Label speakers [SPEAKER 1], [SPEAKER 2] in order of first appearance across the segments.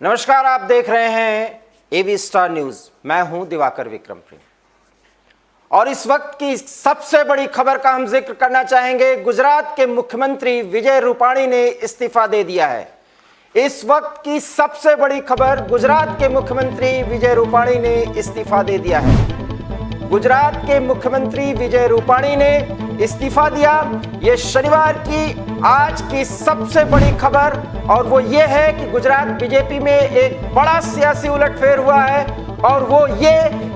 [SPEAKER 1] नमस्कार, आप देख रहे हैं एवी स्टार न्यूज। मैं हूं दिवाकर विक्रमप्रिय और इस वक्त की सबसे बड़ी खबर का हम जिक्र करना चाहेंगे। गुजरात के मुख्यमंत्री विजय रूपाणी ने इस्तीफा दे दिया है। इस वक्त की सबसे बड़ी खबर, गुजरात के मुख्यमंत्री विजय रूपाणी ने इस्तीफा दे दिया है। गुजरात के मुख्यमंत्री विजय रूपाणी ने इस्तीफा दिया। ये शनिवार की आज की सबसे बड़ी खबर, और वो ये है कि गुजरात बीजेपी में एक बड़ा सियासी उलटफेर हुआ है, और वो ये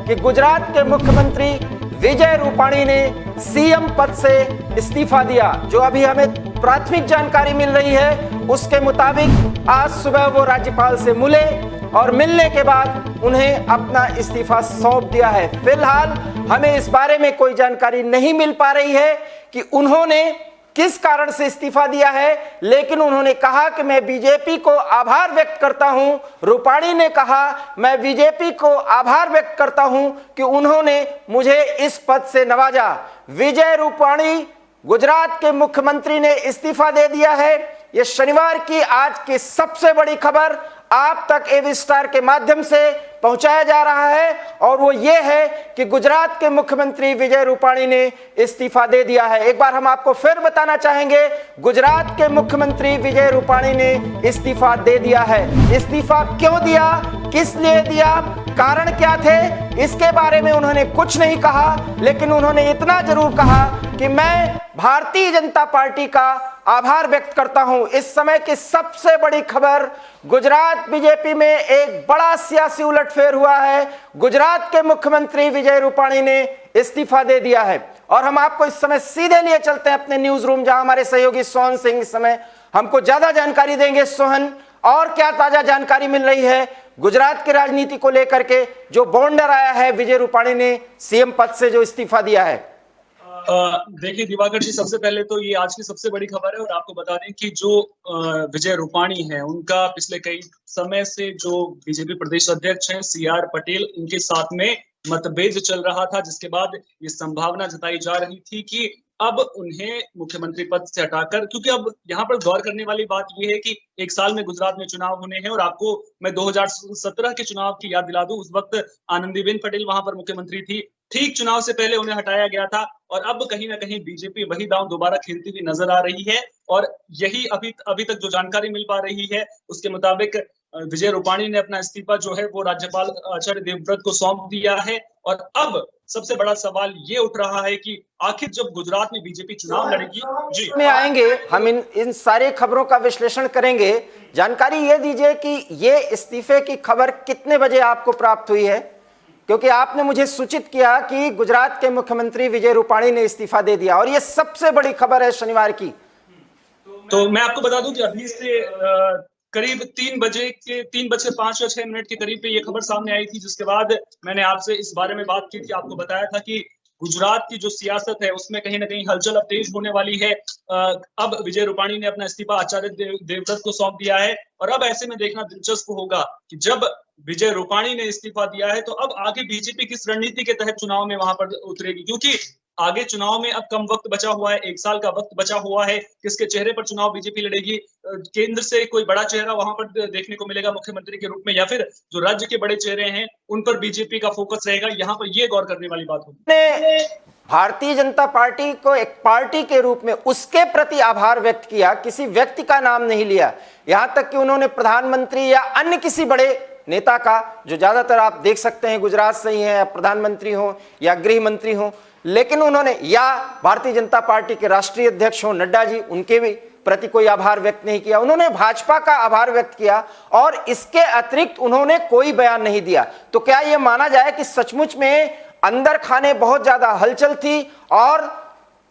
[SPEAKER 1] कि गुजरात के मुख्यमंत्री विजय रूपाणी ने सीएम पद से इस्तीफा दिया। जो अभी हमें प्राथमिक जानकारी मिल रही है उसके मुताबिक आज सुबह वो राज्यपाल से मिले और मिलने के बाद उन्हें अपना इस्तीफा सौंप दिया है। फिलहाल हमें इस बारे में कोई जानकारी नहीं मिल पा रही है कि उन्होंने किस कारण से इस्तीफा दिया है, लेकिन उन्होंने कहा कि मैं बीजेपी को आभार व्यक्त करता हूं। रूपाणी ने कहा, मैं बीजेपी को आभार व्यक्त करता हूं कि उन्होंने मुझे इस पद से नवाजा। विजय रूपाणी गुजरात के मुख्यमंत्री ने इस्तीफा दे दिया है। यह शनिवार की आज की सबसे बड़ी खबर आप तक एवी स्टार के माध्यम से पहुंचाया जा रहा है, और वो ये है कि गुजरात के मुख्यमंत्री विजय रूपाणी ने इस्तीफा दे दिया है। एक बार हम आपको फिर बताना चाहेंगे, गुजरात के मुख्यमंत्री विजय रूपाणी ने इस्तीफा दे दिया है। इस्तीफा क्यों दिया, किस लिए दिया, कारण क्या थे, इसके बारे में उन्होंने कुछ नहीं कहा, लेकिन उन्होंने इतना जरूर कहा कि मैं भारतीय जनता पार्टी का आभार व्यक्त करता हूं। इस समय की सबसे बड़ी खबर, गुजरात बीजेपी में एक बड़ा सियासी उलटफेर हुआ है। गुजरात के मुख्यमंत्री विजय रूपाणी ने इस्तीफा दे दिया है, और हम आपको इस समय सीधे लिए चलते हैं अपने न्यूज रूम, जहां हमारे सहयोगी सोहन सिंह इस समय हमको ज्यादा जानकारी देंगे। सोहन, और क्या ताजा जानकारी मिल रही है गुजरात की राजनीति को लेकर के, जो बॉन्डर आया है विजय रूपाणी ने सीएम पद से जो इस्तीफा दिया है?
[SPEAKER 2] देखिए दिवाकर जी, सबसे पहले तो ये आज की सबसे बड़ी खबर है, और आपको बता दें कि जो विजय रूपाणी है, उनका पिछले कई समय से जो बीजेपी प्रदेश अध्यक्ष हैं CR पटेल, उनके साथ में मतभेद चल रहा था, जिसके बाद ये संभावना जताई जा रही थी कि अब उन्हें मुख्यमंत्री पद से हटाकर, क्योंकि अब यहाँ पर गौर करने वाली बात यह है कि एक साल में गुजरात में चुनाव होने हैं, और आपको मैं 2017 के चुनाव की याद दिला दूं। उस वक्त आनंदीबेन पटेल वहां पर मुख्यमंत्री थी। ठीक चुनाव से पहले उन्हें हटाया गया था, और अब कहीं ना कहीं बीजेपी वही दांव दोबारा खेलती हुई नजर आ रही है। और यही अभी तक जो जानकारी मिल पा रही है उसके मुताबिक विजय रूपाणी ने अपना इस्तीफा जो है वो राज्यपाल आचार्य देवव्रत को सौंप दिया है। और अब सबसे बड़ा सवाल ये उठ रहा है कि आखिर जब गुजरात में बीजेपी चुनाव लड़ेगी, जी
[SPEAKER 1] में आएंगे हम इन सारी खबरों का विश्लेषण करेंगे। जानकारी ये दीजिए कि ये इस्तीफे की खबर कितने बजे आपको प्राप्त हुई है, क्योंकि आपने मुझे सूचित किया कि गुजरात के मुख्यमंत्री विजय रूपाणी ने इस्तीफा दे दिया, और ये सबसे बड़ी खबर है शनिवार की।
[SPEAKER 2] तो मैं आपको बता दूं कि अभी से करीब 3:05 या 6 मिनट के करीब पे ये खबर सामने आई थी, जिसके बाद मैंने आपसे इस बारे में बात की थी। आपको बताया था कि गुजरात की जो सियासत है उसमें कहीं ना कहीं हलचल अब तेज होने वाली है। अब विजय रूपाणी ने अपना इस्तीफा आचार्य देवव्रत को सौंप दिया है, और अब ऐसे में देखना दिलचस्प होगा कि जब विजय रूपाणी ने इस्तीफा दिया है तो अब आगे बीजेपी किस रणनीति के तहत चुनाव में वहां पर उतरेगी, क्योंकि आगे चुनाव में अब कम वक्त बचा हुआ है, 1 साल का वक्त बचा हुआ है। किसके चेहरे पर चुनाव बीजेपी लड़ेगी? केंद्र से कोई बड़ा चेहरा वहां पर देखने को मिलेगा मुख्यमंत्री के रूप में, या फिर जो राज्य के बड़े चेहरे हैं उन पर बीजेपी का फोकस रहेगा? यहाँ पर ये गौर करने वाली बात होगी।
[SPEAKER 1] भारतीय जनता पार्टी को एक पार्टी के रूप में उसके प्रति आभार व्यक्त किया, किसी व्यक्ति का नाम नहीं लिया। यहां तक कि उन्होंने प्रधानमंत्री या अन्य किसी बड़े नेता का, जो ज्यादातर आप देख सकते हैं गुजरात से ही है, प्रधानमंत्री हो या गृह मंत्री हो, लेकिन उन्होंने, या भारतीय जनता पार्टी के राष्ट्रीय अध्यक्ष हो नड्डा जी, उनके भी प्रति कोई आभार व्यक्त नहीं किया। उन्होंने भाजपा का आभार व्यक्त किया, और इसके अतिरिक्त उन्होंने कोई बयान नहीं दिया। तो क्या यह माना जाए कि सचमुच में अंदर खाने बहुत ज्यादा हलचल थी, और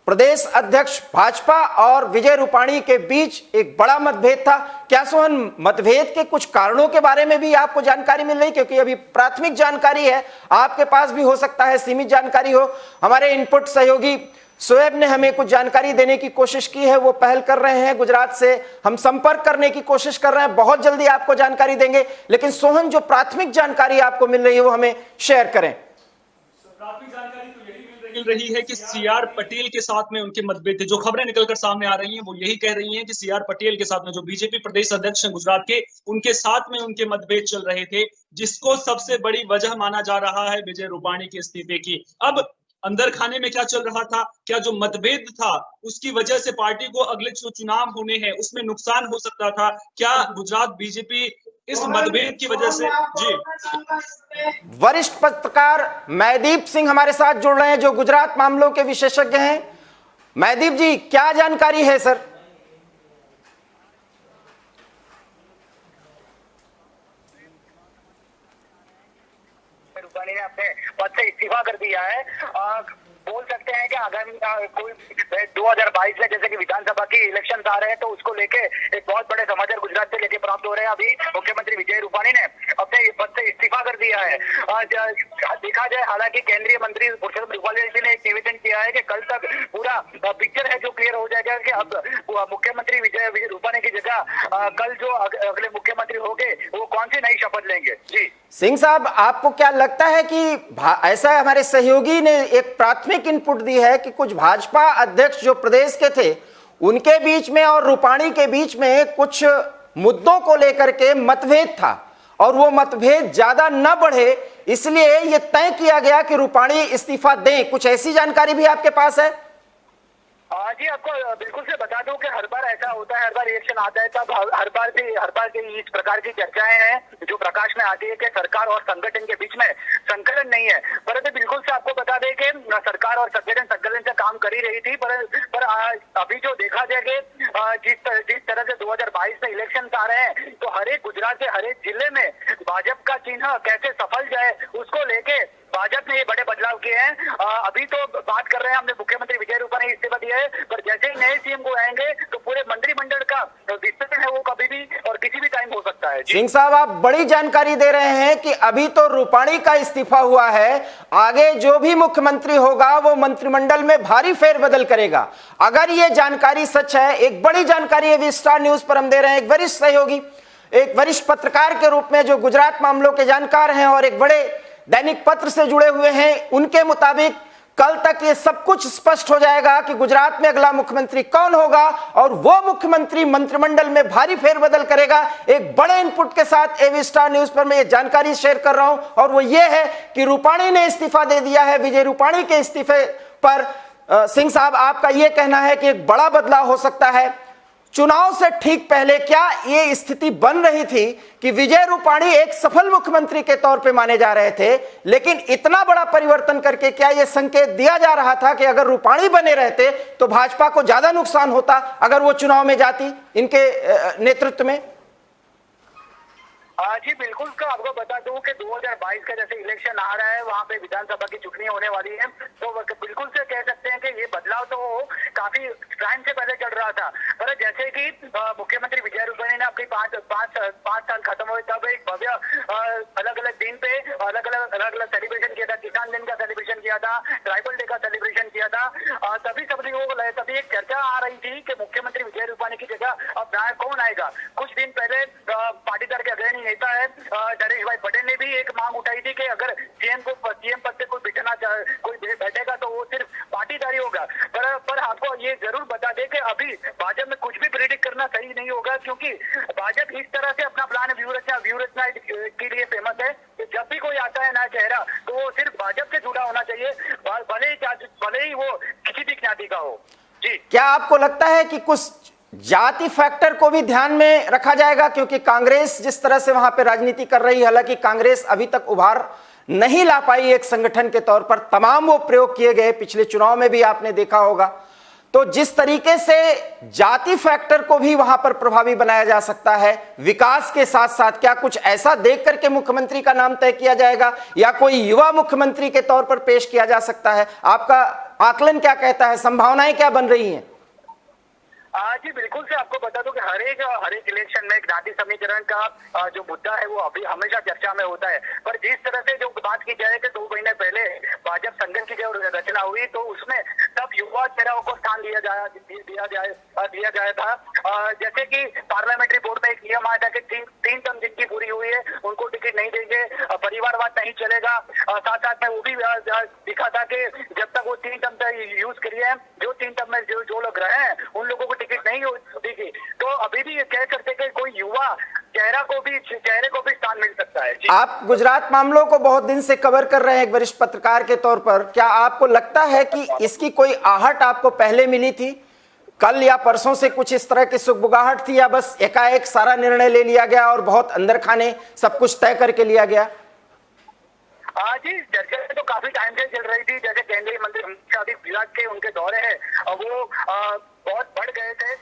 [SPEAKER 1] प्रदेश अध्यक्ष भाजपा और विजय रूपाणी के बीच एक बड़ा मतभेद था? क्या सोहन, मतभेद के कुछ कारणों के बारे में भी आपको जानकारी मिल रही? क्योंकि अभी प्राथमिक जानकारी है, आपके पास भी हो सकता है सीमित जानकारी हो। हमारे इनपुट सहयोगी शोएब ने हमें कुछ जानकारी देने की कोशिश की है, वो पहल कर रहे हैं, गुजरात से हम संपर्क करने की कोशिश कर रहे हैं, बहुत जल्दी आपको जानकारी देंगे। लेकिन सोहन, जो प्राथमिक जानकारी आपको मिल रही है वो हमें शेयर करें।
[SPEAKER 2] प्राथमिक जानकारी तो यही मिल रही मिल रही है कि सीआर पटेल के साथ में उनके मतभेद थे। जो खबरें निकलकर सामने आ रही हैं वो यही कह रही हैं कि सीआर पटेल के साथ में, जो बीजेपी प्रदेश अध्यक्ष हैं गुजरात के, उनके साथ में उनके मतभेद चल रहे थे, जिसको सबसे बड़ी वजह माना जा रहा है विजय रूपाणी के इस्तीफे की। अब अंदर खाने में क्या चल रहा था, क्या जो मतभेद था उसकी वजह से पार्टी को अगले जो चुनाव होने हैं उसमें नुकसान हो सकता था? क्या गुजरात बीजेपी इस मतभेद की वजह से? जी,
[SPEAKER 1] वरिष्ठ पत्रकार महदीप सिंह हमारे साथ जुड़ रहे हैं, जो गुजरात मामलों के विशेषज्ञ हैं। महदीप जी, क्या जानकारी है सर?
[SPEAKER 3] रूपाणी ने अपने पद से इस्तीफा कर दिया है। बोल सकते हैं कि आगामी कोई 2022 में जैसे कि विधानसभा की इलेक्शन आ रहे हैं तो उसको लेके एक बहुत बड़े समाचार गुजरात से लेके प्राप्त हो रहे हैं। अभी मुख्यमंत्री विजय रूपाणी ने अपने पद से इस्तीफा कर दिया है। देखा जाए, हालांकि केंद्रीय मंत्री पुरुषोत्तम रूपाला जी ने एक निवेदन किया है कि कल तक पूरा पिक्चर है जो क्लियर हो जाएगा कि अब मुख्यमंत्री विजय रूपाणी की जगह कल जो अगले मुख्यमंत्री होंगे वो कौन सी नई शपथ लेंगे। जी
[SPEAKER 1] सिंह साहब, आपको क्या लगता है कि ऐसा हमारे सहयोगी ने एक प्राथमिक इनपुट दी है कि कुछ भाजपा अध्यक्ष जो प्रदेश के थे उनके बीच में और रूपाणी के बीच में कुछ मुद्दों को लेकर के मतभेद था और वो मतभेद ज्यादा न बढ़े इसलिए ये तय किया गया कि रूपाणी इस्तीफा दें? कुछ ऐसी जानकारी भी आपके पास है?
[SPEAKER 3] जी, आपको बिल्कुल से बता दूं कि हर बार ऐसा होता है, हर बार रिएक्शन आता है, तब हर बार की इस प्रकार की चर्चाएं हैं जो प्रकाश में आती है कि सरकार और संगठन के बीच में संकलन नहीं है। परंतु बिल्कुल से आपको बता दें कि सरकार और संगठन से काम कर ही रही थी, पर अभी जो देखा जाए कि जिस तरह से 2022 में इलेक्शन आ रहे हैं तो हर एक गुजरात के हर एक जिले में भाजपा का चिन्ह कैसे सफल जाए उसको लेके भाजपा ने ये बड़े बदलाव किए हैं। अभी तो बात कर रहे हैं, हमने मुख्यमंत्री विजय रूपाणी ने इस्तीफा दिया है, पर जैसे ही नए सीएम को आएंगे तो पूरे मंत्रिमंडल का विस्तार है वो कभी भी और किसी भी टाइम हो सकता है।
[SPEAKER 1] सिंह साहब, आप बड़ी जानकारी दे रहे हैं कि अभी तो रूपाणी का इस्तीफा हुआ है, आगे जो भी मुख्यमंत्री होगा वो मंत्रिमंडल में भारी फेरबदल करेगा। अगर ये जानकारी सच है, एक बड़ी जानकारी है स्टार न्यूज पर हम दे रहे हैं, एक वरिष्ठ सहयोगी, एक वरिष्ठ पत्रकार के रूप में जो गुजरात मामलों के जानकार हैं और एक बड़े दैनिक पत्र से जुड़े हुए हैं, उनके मुताबिक कल तक ये सब कुछ स्पष्ट हो जाएगा कि गुजरात में अगला मुख्यमंत्री कौन होगा और वो मुख्यमंत्री मंत्रिमंडल में भारी फेरबदल करेगा। एक बड़े इनपुट के साथ एवी स्टार न्यूज पर मैं ये जानकारी शेयर कर रहा हूं और वो ये है कि रूपाणी ने इस्तीफा दे दिया है। विजय रूपाणी के इस्तीफे पर सिंह साहब, आपका ये कहना है कि एक बड़ा बदलाव हो सकता है। चुनाव से ठीक पहले क्या ये स्थिति बन रही थी कि विजय रूपाणी एक सफल मुख्यमंत्री के तौर पे माने जा रहे थे, लेकिन इतना बड़ा परिवर्तन करके क्या ये संकेत दिया जा रहा था कि अगर रूपाणी बने रहते तो भाजपा को ज्यादा नुकसान होता अगर वो चुनाव में जाती इनके नेतृत्व में?
[SPEAKER 3] जी बिल्कुल, का आपको बता दूं कि 2022 का जैसे इलेक्शन आ रहा है, वहां पे विधानसभा की चुनावी होने वाली है, तो बिल्कुल से कह सकते हैं कि ये बदलाव तो काफी टाइम से पहले चल रहा था। पर जैसे कि मुख्यमंत्री विजय रूपाणी ने अपनी पांच साल खत्म हुए तब एक भव्य अलग अलग दिन पे अलग अलग सेलिब्रेशन किया था। किसान दिन का सेलिब्रेशन किया था, ट्राइबल डे का सेलिब्रेशन किया था। तभी एक चर्चा आ रही थी कि मुख्यमंत्री विजय रूपाणी की जगह अब नया कौन आएगा। कुछ दिन पहले पाटीदार के अग्रणी नेता है नरेश भाई पटेल ने भी एक मांग उठाई थी कि अगर सीएम पद से कोई बैठेगा तो वो सिर्फ पाटीदारी होगा। पर आपको ये जरूर बता दें कि अभी भाजपा में कुछ भी प्रेडिक्ट करना सही नहीं होगा, क्योंकि भाजपा इस तरह से अपना प्लान व्यूहरचना के लिए फेमस है कि जब भी कोई आता है नया चेहरा तो वो सिर्फ भाजपा से जुड़ा होना चाहिए, भले ही वो किसी भी ज्ञाति का हो। जी,
[SPEAKER 1] क्या आपको लगता है कि कुछ जाति फैक्टर को भी ध्यान में रखा जाएगा? क्योंकि कांग्रेस जिस तरह से वहां पे राजनीति कर रही है, हालांकि कांग्रेस अभी तक उभार नहीं ला पाई एक संगठन के तौर पर, तमाम वो प्रयोग किए गए पिछले चुनाव में भी आपने देखा होगा, तो जिस तरीके से जाति फैक्टर को भी वहां पर प्रभावी बनाया जा सकता है विकास के साथ साथ, क्या कुछ ऐसा देख करके मुख्यमंत्री का नाम तय किया जाएगा या कोई युवा मुख्यमंत्री के तौर पर पेश किया जा सकता है? आपका आकलन क्या कहता है, संभावनाएं क्या बन रही हैं?
[SPEAKER 3] जी बिल्कुल से आपको बता दूं कि हर एक इलेक्शन में ज्ञाति समीकरण का जो मुद्दा है वो अभी हमेशा चर्चा में होता है। पर जिस तरह से जो बात की जाए कि 2 महीने पहले भाजपा संगठन की जो रचना हुई तो उसमें तब युवा चेहराओं को स्थान दिया जाया था। जैसे कि पार्लियामेंट्री बोर्ड में एक नियम आया था कि 3 टर्म जिनकी पूरी हुई है उनको टिकट नहीं देंगे, परिवारवाद नहीं चलेगा। साथ साथ में वो भी दिखा था कि जब तक वो 3 भी चेहरे को भी स्थान मिल सकता है। जी।
[SPEAKER 1] आप गुजरात मामलों को बहुत दिन से कवर कर रहे हैं एक वरिष्ठ पत्रकार के तौर पर, क्या आपको लगता है कि इसकी कोई आहट आपको पहले मिली थी, कल या परसों से कुछ इस तरह की सुगबुगाहट थी, या बस एकाएक सारा निर्णय ले लिया गया और बहुत अंदर खाने सब कुछ तय करके लिया गया?
[SPEAKER 3] जी, चर्चा तो काफी टाइम से चल रही थी। जैसे केंद्रीय मंत्री अमित शाह विराट के उनके दौरे हैं, वो बहुत बढ़ गए थे।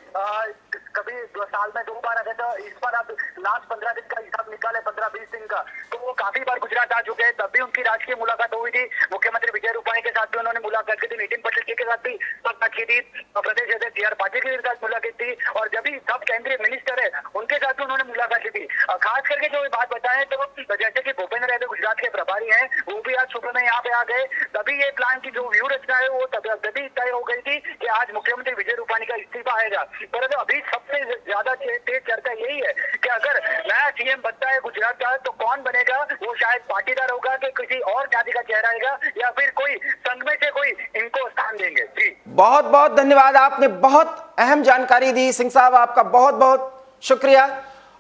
[SPEAKER 3] कभी साल में 2 बार आते, तो इस बार आप लास्ट 15 दिन का हिसाब निकाले, 15-20 दिन का, तो वो काफी बार गुजरात आ चुके हैं। तब भी उनकी राजकीय मुलाकात हुई थी। मुख्यमंत्री विजय रूपाणी के साथ भी उन्होंने मुलाकात की थी, नितिन पटेल जी के साथ भी बात की थी, प्रदेश अध्यक्ष CR पाटिल के साथ मुलाकात थी, और जब भी सब केंद्रीय मिनिस्टर है उनके साथ भी उन्होंने मुलाकात की थी। खास करके जो बात बताए, तो जैसे कि भूपेंद्र यादव गुजरात के प्रभारी हैं, वो भी आज सुबह में यहाँ पे आ गए। तभी ये प्लान की जो व्यू रचना है वो तभी तय हो गई थी कि आज मुख्यमंत्री विजय रूपाणी का इस्तीफा आएगा। परंतु अभी सबसे ज्यादा तेज चर्चा यही है कि अगर नया सीएम बनता है गुजरात का, तो कौन बनेगा? वो शायद पाटीदार होगा कि किसी और जाति का चेहरा आएगा, या फिर कोई संघ में से कोई इनको स्थान देंगे। जी,
[SPEAKER 1] बहुत बहुत धन्यवाद, आपने बहुत अहम जानकारी दी सिंह साहब, आपका बहुत बहुत शुक्रिया।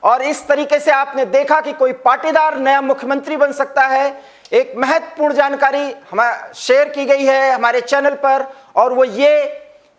[SPEAKER 1] और इस तरीके से आपने देखा कि कोई पाटीदार नया मुख्यमंत्री बन सकता है। एक महत्वपूर्ण जानकारी हमारे शेयर की गई है हमारे चैनल पर, और वो ये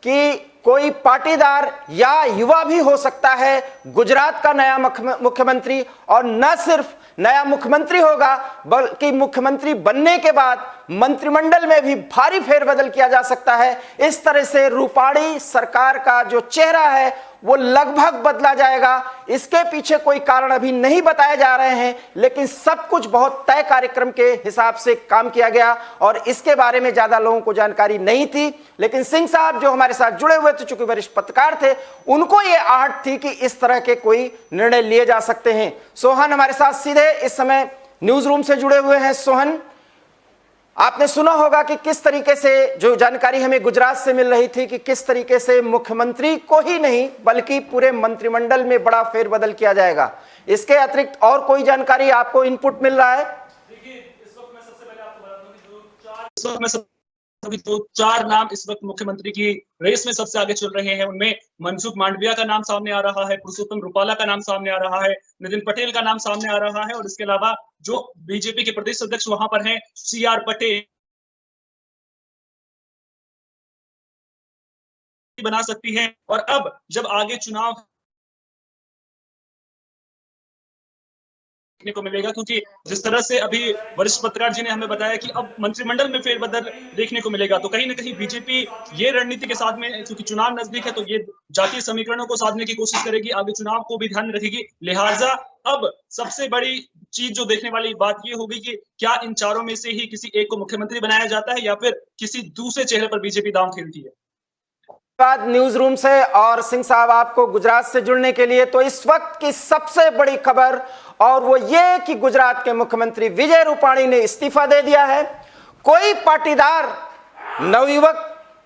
[SPEAKER 1] कि कोई पाटीदार या युवा भी हो सकता है गुजरात का नया मुख्यमंत्री, और न सिर्फ नया मुख्यमंत्री होगा बल्कि मुख्यमंत्री बनने के बाद मंत्रिमंडल में भी भारी फेरबदल किया जा सकता है। इस तरह से रूपाणी सरकार का जो चेहरा है वो लगभग बदला जाएगा। इसके पीछे कोई कारण अभी नहीं बताए जा रहे हैं, लेकिन सब कुछ बहुत तय कार्यक्रम के हिसाब से काम किया गया, और इसके बारे में ज्यादा लोगों को जानकारी नहीं थी। लेकिन सिंह साहब जो हमारे साथ जुड़े हुए थे, चूंकि वरिष्ठ पत्रकार थे, उनको ये आहट थी कि इस तरह के कोई निर्णय लिए जा सकते हैं। सोहन हमारे साथ सीधे इस समय न्यूज रूम से जुड़े हुए हैं। सोहन, आपने सुना होगा कि किस तरीके से जो जानकारी हमें गुजरात से मिल रही थी कि किस तरीके से मुख्यमंत्री को ही नहीं बल्कि पूरे मंत्रिमंडल में बड़ा फेरबदल किया जाएगा। इसके अतिरिक्त और कोई जानकारी आपको इनपुट मिल रहा है?
[SPEAKER 2] देखिए, इस वक्त मैं सबसे पहले आपको बता दूं कि जो 4 नाम इस वक्त मुख्यमंत्री की रेस में सबसे आगे चल रहे हैं, उनमें मनसुख मांडविया का नाम सामने आ रहा है, पुरुषोत्तम रूपाला का नाम सामने आ रहा है, नितिन पटेल का नाम सामने आ रहा है, और इसके अलावा जो बीजेपी के प्रदेश अध्यक्ष वहां पर हैं, CR पाटिल बना सकती है। और अब जब आगे चुनाव देखने को मिलेगा, क्योंकि जिस तरह से अभी वरिष्ठ पत्रकार जी ने हमें बताया कि अब मंत्रिमंडल में फेरबदल देखने को मिलेगा, तो कहीं ना कहीं बीजेपी ये रणनीति के साथ में, क्योंकि चुनाव नजदीक है, तो ये जातीय समीकरणों को साधने की कोशिश करेगी, आगे चुनाव को भी ध्यान में रखेगी। लिहाजा अब सबसे बड़ी चीज जो देखने वाली बात ये होगी कि क्या इन चारों में से ही किसी एक को मुख्यमंत्री बनाया जाता है, या फिर किसी दूसरे चेहरे पर बीजेपी दांव खेलती है।
[SPEAKER 1] न्यूज रूम से और सिंह साहब आपको गुजरात से जुड़ने के लिए। तो इस वक्त की सबसे बड़ी खबर और वो ये कि गुजरात के मुख्यमंत्री विजय रूपाणी ने इस्तीफा दे दिया है। कोई पाटीदार नवयुवक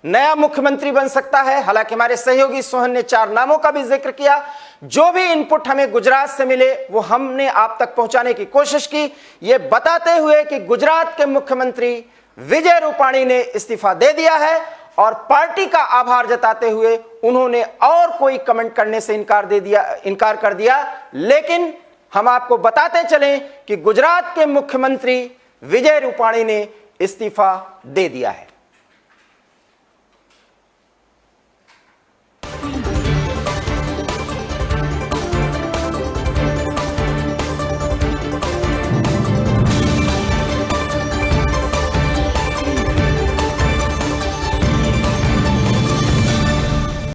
[SPEAKER 1] नया मुख्यमंत्री बन सकता है। हालांकि हमारे सहयोगी सोहन ने 4 नामों का भी जिक्र किया। जो भी इनपुट हमें गुजरात से मिले वो हमने आप तक पहुंचाने की कोशिश की, ये बताते हुए कि गुजरात के मुख्यमंत्री विजय रूपाणी ने इस्तीफा दे दिया है, और पार्टी का आभार जताते हुए उन्होंने और कोई कमेंट करने से इनकार कर दिया। लेकिन हम आपको बताते चलें कि गुजरात के मुख्यमंत्री विजय रूपाणी ने इस्तीफा दे दिया है।